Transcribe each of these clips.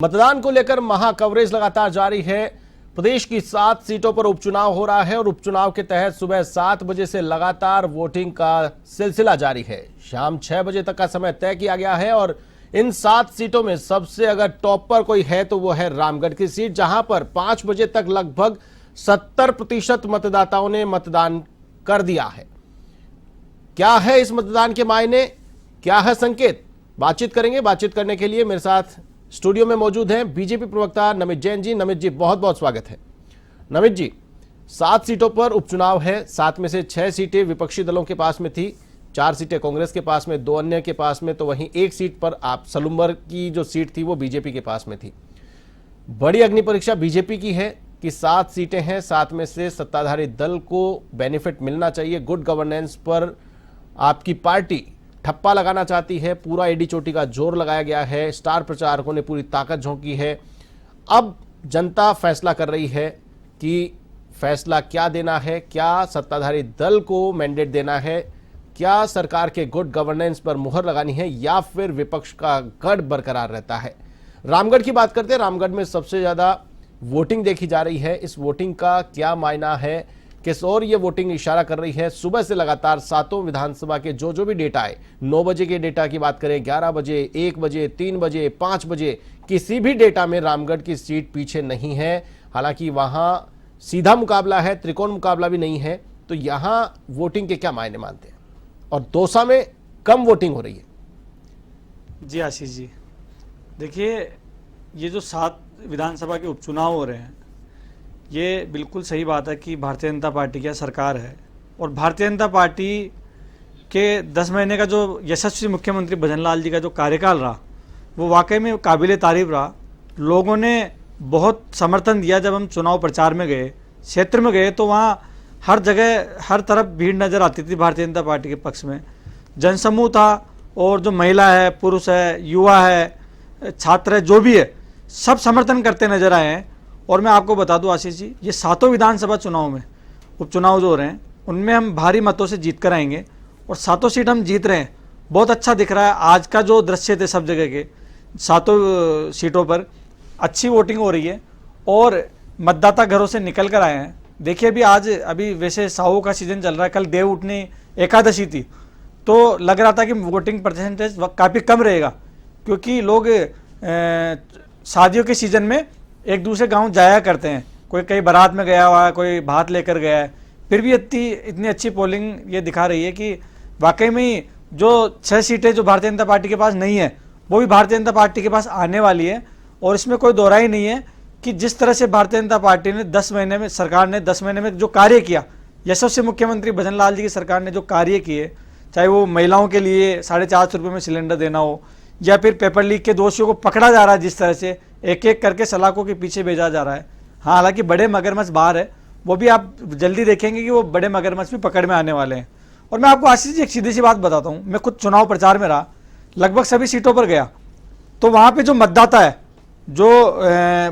मतदान को लेकर महा कवरेज लगातार जारी है। प्रदेश की 7 सीटों पर उपचुनाव हो रहा है और उपचुनाव के तहत सुबह 7 बजे से लगातार वोटिंग का सिलसिला जारी है। शाम 6 बजे तक का समय तय किया गया है और इन 7 सीटों में सबसे अगर टॉप पर कोई है तो वो है रामगढ़ की सीट, जहां पर 5 बजे तक लगभग 70% मतदाताओं ने मतदान कर दिया है। क्या है इस मतदान के मायने, क्या है संकेत, बातचीत करेंगे। बातचीत करने के लिए मेरे साथ स्टूडियो में मौजूद हैं बीजेपी प्रवक्ता नमित जैन जी। नमित जी, बहुत बहुत स्वागत है। नमित जी, 7 सीटों पर उपचुनाव है। 7 में से 6 सीटें विपक्षी दलों के पास में थी, 4 सीटें कांग्रेस के पास में, 2 अन्य के पास में, तो वहीं 1 सीट पर आप सलूम्बर की जो सीट थी वो बीजेपी के पास में थी। बड़ी अग्नि परीक्षा बीजेपी की है कि 7 सीटें हैं, 7 में से सत्ताधारी दल को बेनिफिट मिलना चाहिए। गुड गवर्नेंस पर आपकी पार्टी ठप्पा लगाना चाहती है। पूरा एडी चोटी का जोर लगाया गया है, स्टार प्रचारकों ने पूरी ताकत झोंकी है। अब जनता फैसला कर रही है कि फैसला क्या देना है, क्या सत्ताधारी दल को मैंडेट देना है, क्या सरकार के गुड गवर्नेंस पर मुहर लगानी है, या फिर विपक्ष का गढ़ बरकरार रहता है। रामगढ़ की बात करते हैं। रामगढ़ में सबसे ज्यादा वोटिंग देखी जा रही है। इस वोटिंग का क्या मायना है, किस और ये वोटिंग इशारा कर रही है। सुबह से लगातार 7 विधानसभा के जो भी डेटा है, 9 बजे के डेटा की बात करें, 11 बजे, 1 बजे, 3 बजे, 5 बजे, किसी भी डेटा में रामगढ़ की सीट पीछे नहीं है। हालांकि वहां सीधा मुकाबला है, त्रिकोण मुकाबला भी नहीं है। तो यहां वोटिंग के क्या मायने मानते हैं, और दौसा में कम वोटिंग हो रही है। जी आशीष जी, देखिए, ये जो 7 विधानसभा के उपचुनाव हो रहे हैं, ये बिल्कुल सही बात है कि भारतीय जनता पार्टी की सरकार है और भारतीय जनता पार्टी के 10 महीने का जो यशस्वी मुख्यमंत्री भजन लाल जी का जो कार्यकाल रहा, वो वाकई में काबिले तारीफ रहा। लोगों ने बहुत समर्थन दिया। जब हम चुनाव प्रचार में गए, क्षेत्र में गए, तो वहाँ हर जगह हर तरफ भीड़ नज़र आती थी भारतीय जनता पार्टी के पक्ष में। जनसमूह था, और जो महिला है, पुरुष है, युवा है, छात्र है, जो भी है, सब समर्थन करते नजर आए हैं। और मैं आपको बता दूं आशीष जी, ये 7 विधानसभा चुनाव में उपचुनाव जो हो रहे हैं, उनमें हम भारी मतों से जीत कर आएंगे और 7 सीट हम जीत रहे हैं। बहुत अच्छा दिख रहा है। आज का जो दृश्य थे, सब जगह के 7 सीटों पर अच्छी वोटिंग हो रही है और मतदाता घरों से निकल कर आए हैं। देखिए, अभी वैसे सावों का सीजन चल रहा है। कल देव उठनी एकादशी थी, तो लग रहा था कि वोटिंग परसेंटेज काफ़ी कम रहेगा, क्योंकि लोग शादियों के सीजन में एक दूसरे गांव जाया करते हैं। कोई कहीं बारात में गया हुआ है, कोई भात लेकर गया है। फिर भी इतनी अच्छी पोलिंग ये दिखा रही है कि वाकई में जो 6 सीटें जो भारतीय जनता पार्टी के पास नहीं है, वो भी भारतीय जनता पार्टी के पास आने वाली है। और इसमें कोई दोहराई ही नहीं है कि जिस तरह से भारतीय जनता पार्टी ने 10 महीने में, सरकार ने 10 महीने में जो कार्य किया, यशस्वी मुख्यमंत्री भजन लाल जी की सरकार ने जो कार्य किए, चाहे वो महिलाओं के लिए 450 रुपये में सिलेंडर देना हो, या फिर पेपर लीक के दोषियों को पकड़ा जा रहा है, जिस तरह से एक एक करके सलाखों के पीछे भेजा जा रहा है। हाँ, हालांकि बड़े मगरमच्छ बाहर है, वो भी आप जल्दी देखेंगे कि वो बड़े मगरमच्छ भी पकड़ में आने वाले हैं। और मैं आपको आशीष जी एक सीधी सी बात बताता हूँ। मैं खुद चुनाव प्रचार में रहा, लगभग सभी सीटों पर गया, तो वहाँ पर जो मतदाता है, जो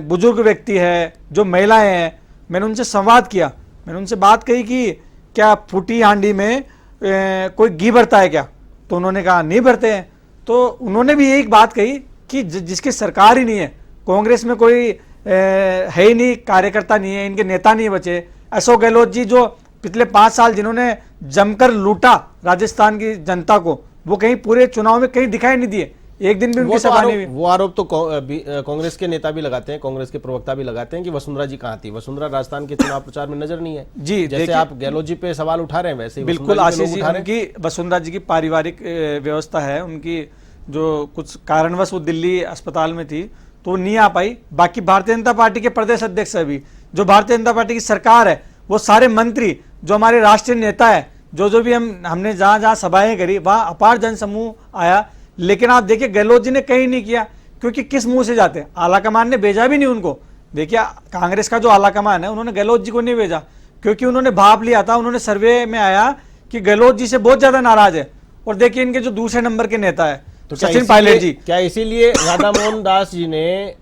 बुजुर्ग व्यक्ति है, जो महिलाएँ हैं, मैंने उनसे संवाद किया। मैंने उनसे बात कही कि क्या फूटी हांडी में कोई घी भरता है क्या? तो उन्होंने कहा नहीं भरते हैं। तो उन्होंने भी एक बात कही कि जिसकी सरकार ही नहीं है, कांग्रेस में कोई है ही नहीं, कार्यकर्ता नहीं है, इनके नेता नहीं बचे। अशोक गहलोत जी, जो पिछले 5 साल जिन्होंने जमकर लूटा राजस्थान की जनता को, वो कहीं पूरे चुनाव में कहीं दिखाई नहीं दिए। एक दिन भी उनकी सभा नहीं हुई। वो आरोप तो कांग्रेस के नेता भी लगाते हैं, कांग्रेस के प्रवक्ता भी लगाते हैं कि वसुंधरा जी कहाँ थी। वसुंधरा राजस्थान के चुनाव प्रचार में नजर नहीं है। जी, जैसे आप गहलोत जी पे सवाल उठा रहे हैं, वैसे बिल्कुल आशीष जी, उनकी वसुंधरा जी की पारिवारिक व्यवस्था है, उनकी जो कुछ कारणवश वो दिल्ली अस्पताल में थी, तो वो नहीं आ पाई। बाकी भारतीय जनता पार्टी के प्रदेश अध्यक्ष है, भी जो भारतीय जनता पार्टी की सरकार है, वो सारे मंत्री, जो हमारे राष्ट्रीय नेता है, जो भी हमने जहाँ जहाँ सभाएं करी, वहाँ अपार जनसमूह आया। लेकिन आप देखिए, गहलोत जी ने कहीं नहीं किया, क्योंकि किस मुंह से जाते हैं? आलाकमान ने भेजा भी नहीं उनको। देखिए, कांग्रेस का जो आलाकमान है, उन्होंने गहलोत जी को नहीं भेजा, क्योंकि उन्होंने भाप लिया था। उन्होंने सर्वे में आया कि गहलोत जी से बहुत ज्यादा नाराज है। और देखिए, इनके जो दूसरे नंबर के नेता है तो सचिन पायलट जी, क्या इसीलिए राधा मोहन दास जी ने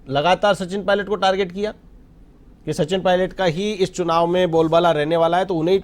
लगातार सचिन पायलट को टारगेट किया कि सचिन पायलट का ही इस चुनाव में बोलबाला रहने वाला है, तो उन्हें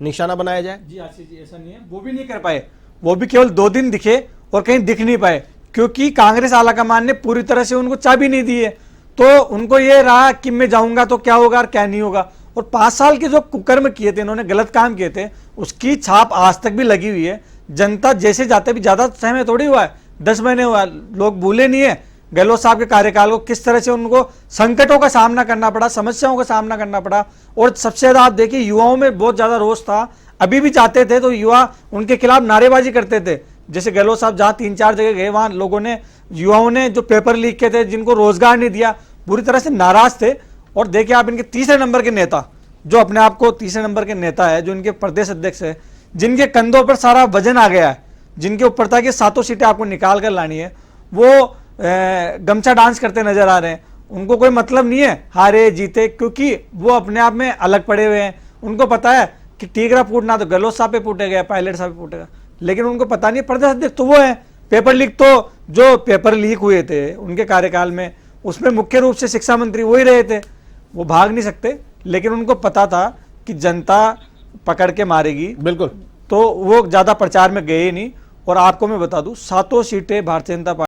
निशाना बनाया जाए? जी आशीष जी, ऐसा नहीं है, वो भी नहीं कर पाए। वो भी केवल 2 दिन दिखे और कहीं दिख नहीं पाए, क्योंकि कांग्रेस आलाकमान ने पूरी तरह से उनको चाबी नहीं दी है। तो उनको ये रहा कि मैं जाऊंगा तो क्या होगा और क्या नहीं होगा। और 5 साल के जो कुकर्म किए थे, इन्होंने गलत काम किए थे, उसकी छाप आज तक भी लगी हुई है। जनता जैसे जाते भी, ज्यादा समय थोड़ी हुआ है, 10 महीने हुआ, लोग भूले नहीं है गहलोत साहब के कार्यकाल को, किस तरह से उनको संकटों का सामना करना पड़ा, समस्याओं का सामना करना पड़ा। और सबसे ज्यादा आप देखिए युवाओं में बहुत ज्यादा रोष था। अभी भी जाते थे तो युवा उनके खिलाफ नारेबाजी करते थे। जैसे गहलोत साहब जहां 3-4 जगह गए, वहां लोगों ने, युवाओं ने जो पेपर लीक किए थे, जिनको रोजगार नहीं दिया, पूरी तरह से नाराज थे। और देखिए आप इनके तीसरे नंबर के नेता, जो अपने आप को तीसरे नंबर के नेता है, जो इनके प्रदेश अध्यक्ष है, जिनके कंधों पर सारा वजन आ गया है, जिनके ऊपर था कि 7 सीटें आपको निकाल कर लानी है, वो गमछा डांस करते नजर आ रहे हैं। उनको कोई मतलब नहीं है हारे जीते, क्योंकि वो अपने आप में अलग पड़े हुए हैं। उनको पता है कि टीकरा फूटना तो गहलोत साहब पे फूटेगा, पायलट साहब पे फूटेगा, लेकिन उनको पता नहीं प्रदेश अध्यक्ष तो वो है। पेपर लीक, तो जो पेपर लीक हुए थे उनके कार्यकाल में, उसमें मुख्य रूप से शिक्षा मंत्री वही रहे थे। वो भाग नहीं सकते, लेकिन उनको पता था कि जनता पकड़ के मारेगी, बिल्कुल। तो वो ज्यादा प्रचार में गए नहीं। और आपको मैं बता दूं, 7 सीटें भारतीय जनता पार्टी